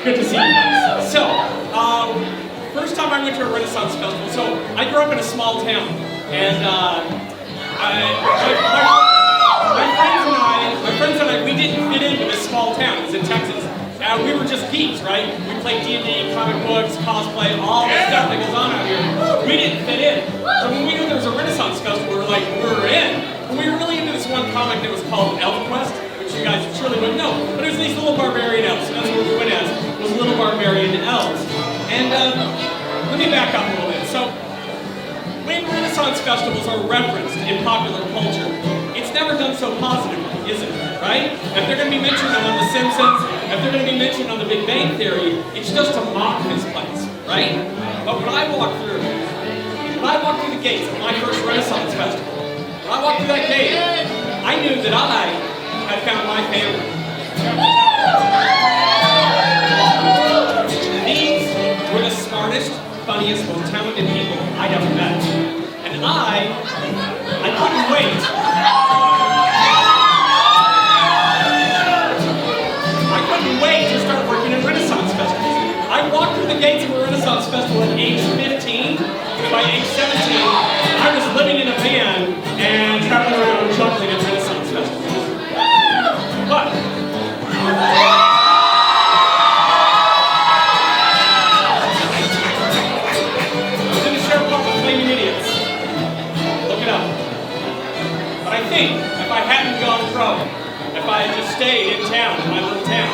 Good to see you guys. So, first time I went to a Renaissance festival. So, I grew up in a small town, and my friends and I, we didn't fit into this small town. It was in Texas. We were just geeks, right? We played D&D, comic books, cosplay, all the stuff that goes on out here. We didn't fit in. So when we knew there was a Renaissance festival, we were in. And we were really into this one comic that was called Elf Quest, which you guys surely wouldn't know. But it was these little barbarian elves, and that's what we went as, was little barbarian elves. And let me back up a little bit. So when Renaissance festivals are referenced in popular culture, it's never done so positively, is it? Right? If they're going to be mentioned on The Simpsons, if they're going to be mentioned on The Big Bang Theory, it's just to mock this place, right? But when I walked through the gates of my first Renaissance festival, when I walked through that gate, I knew that I had found my family. These were the smartest, funniest, most talented people I'd ever met. And I couldn't wait. To start working at Renaissance festivals. I walked through the gates of a Renaissance festival at age 15, and by age 17, I was living in a van and traveling around juggling at Renaissance festivals. But I was in the show called The Flaming Idiots. Look it up. But I think if I hadn't gone pro, if I had just stayed in town, in my little town,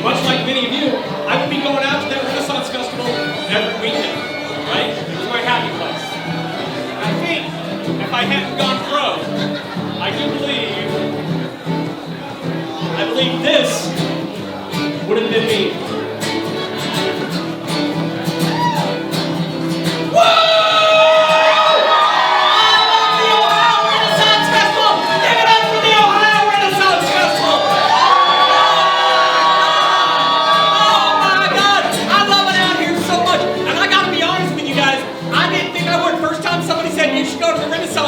much like many of you, I would be going out to that Renaissance festival every weekend, right? It was my happy place. I think if I hadn't gone pro, I believe this would have been me.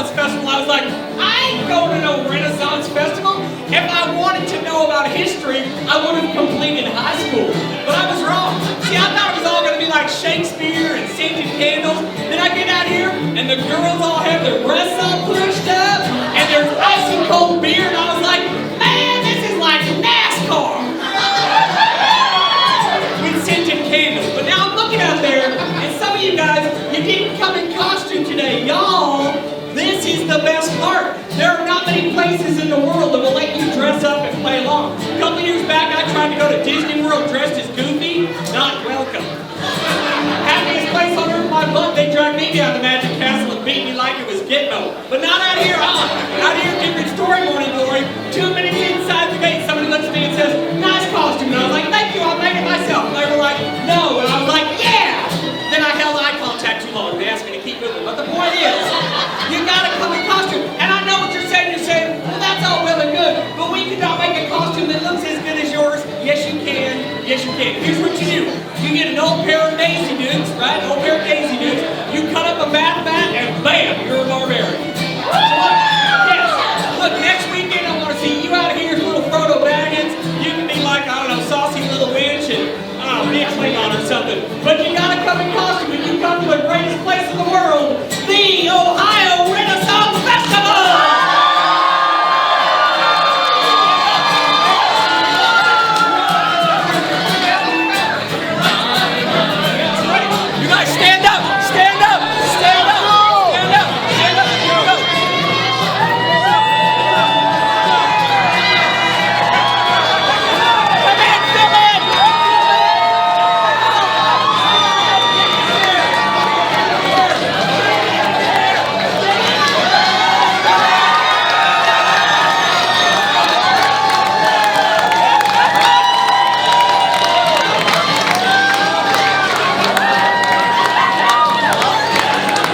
Festival, I was like, I ain't going to no Renaissance festival. If I wanted to know about history, I would have completed high school. But I was wrong. See, I thought it was all going to be like Shakespeare and scented candles. Then I get out here, and the girls all have their breasts all pushed up, and there's icy cold beer, and I was like, man, this is like NASCAR. With scented candles. But now I'm looking out there, and some of you guys, you didn't come in costume today. Y'all, this is the best part. There are not many places in the world that will let you dress up and play along. A couple years back, I tried to go to Disney World dressed as Goofy. Not welcome. Happiest place on earth, my butt. They dragged me down to Magic Castle and beat me like it was Gitmo. But not out here, Out here, different story, morning glory. 2 minutes inside the gate, somebody looks at me and says, nice costume. And I was like, thank you, I'll make it myself. And they were like, no. And I was like, yeah. Then I held eye contact too long. They asked me to keep moving. But the point is, you gotta come in costume. And I know what you're saying. You're saying, well, that's all well and good, but we cannot make a costume that looks as good as yours. Yes, you can. Yes, you can. Here's what you do. You get an old pair of Daisy Dukes, right? An old pair of Daisy Dukes. You cut up a bath mat, and bam, you're a barbarian. So what?